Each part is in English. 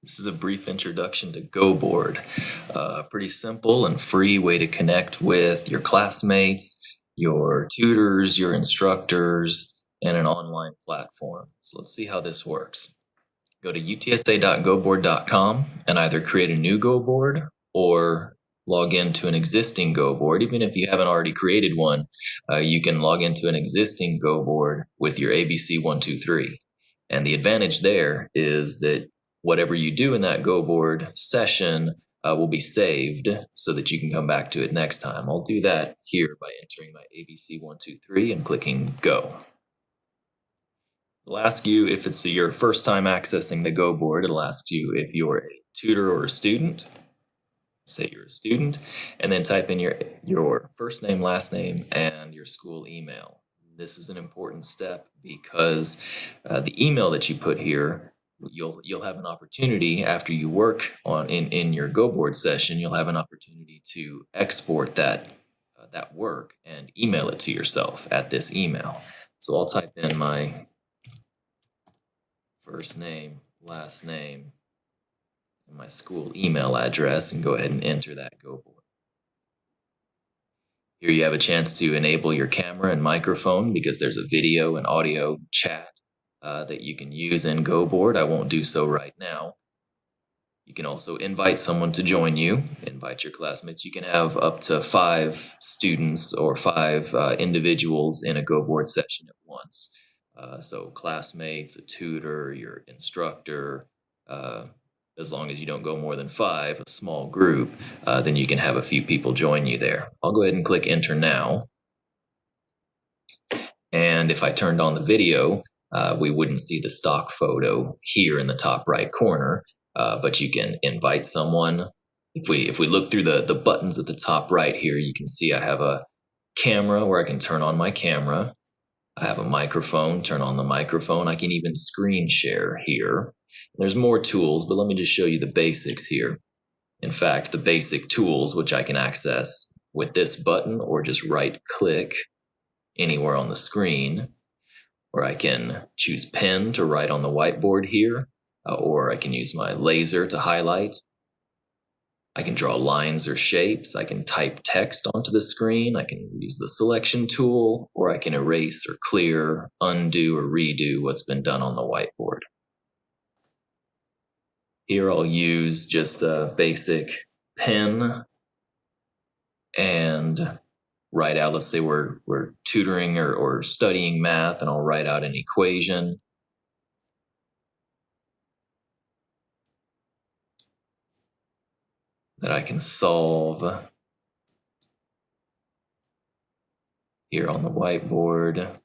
This is a brief introduction to GoBoard. A pretty simple and free way to connect with your classmates, your tutors, your instructors, and an online platform. So let's see how this works. Go to utsa.goboard.com and either create a new GoBoard or log into an existing GoBoard. Even if you haven't already created one, you can log into an existing GoBoard with your ABC 123. And the advantage there is that whatever you do in that GoBoard session will be saved so that you can come back to it next time. I'll do that here by entering my ABC 123 and clicking Go. It'll ask you if it's your first time accessing the GoBoard. It'll ask you if you're a tutor or a student. Say you're a student, and then type in your first name, last name, and your school email. This is an important step because the email that you put here, you'll have an opportunity after you work on in your GoBoard session. You'll have an opportunity to export that work and email it to yourself at this email. So I'll type in my first name, last name, and my school email address and go ahead and enter that GoBoard. Here you have a chance to enable your camera and microphone because there's a video and audio chat that you can use in GoBoard. I won't do so right now. You can also invite someone to join you, invite your classmates. You can have up to 5 students or 5 individuals in a GoBoard session at once. So classmates, a tutor, your instructor, as long as you don't go more than 5, a small group, then you can have a few people join you there. I'll go ahead and click enter now. And if I turned on the video, we wouldn't see the stock photo here in the top right corner, but you can invite someone. If we look through the buttons at the top right here, you can see I have a camera where I can turn on my camera. I have a microphone, turn on the microphone. I can even screen share here. There's more tools, but let me just show you the basics here. In fact, the basic tools, which I can access with this button or just right click anywhere on the screen, or I can choose pen to write on the whiteboard here, or I can use my laser to highlight. I can draw lines or shapes. I can type text onto the screen. I can use the selection tool, or I can erase or clear, undo or redo what's been done on the whiteboard. Here I'll use just a basic pen and write out, let's say we're tutoring or studying math, and I'll write out an equation. That I can solve here on the whiteboard.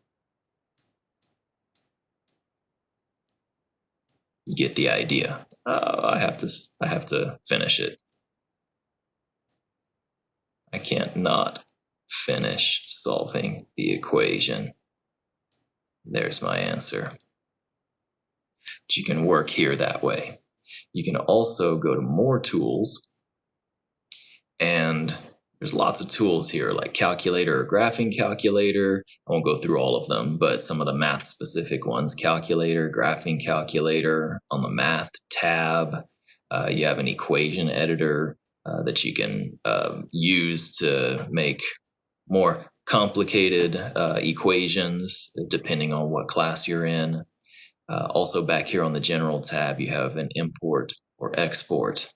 You get the idea. I have to finish it. I can't not finish solving the equation. There's my answer. But you can work here that way. You can also go to more tools, and there's lots of tools here like calculator or graphing calculator. I won't go through all of them, but some of the math specific ones, calculator, graphing calculator. On the math tab, you have an equation editor that you can use to make more complicated equations depending on what class you're in. Also back here on the general tab, you have an import or export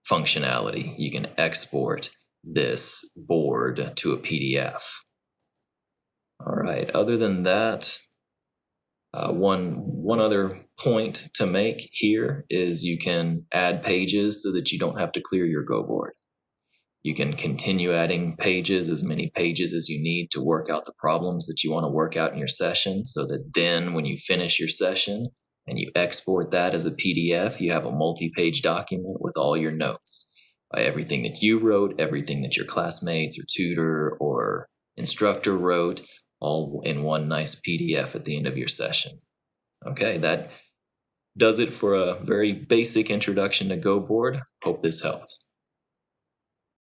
functionality. You can export this board to a PDF. All right, other than that, one other point to make here is you can add pages so that you don't have to clear your GoBoard. You can continue adding pages, as many pages as you need to work out the problems that you want to work out in your session, so that then when you finish your session and you export that as a PDF, you have a multi-page document with all your notes. Everything that you wrote, everything that your classmates or tutor or instructor wrote, all in one nice PDF at the end of your session. Okay, that does it for a very basic introduction to GoBoard. Hope this helped.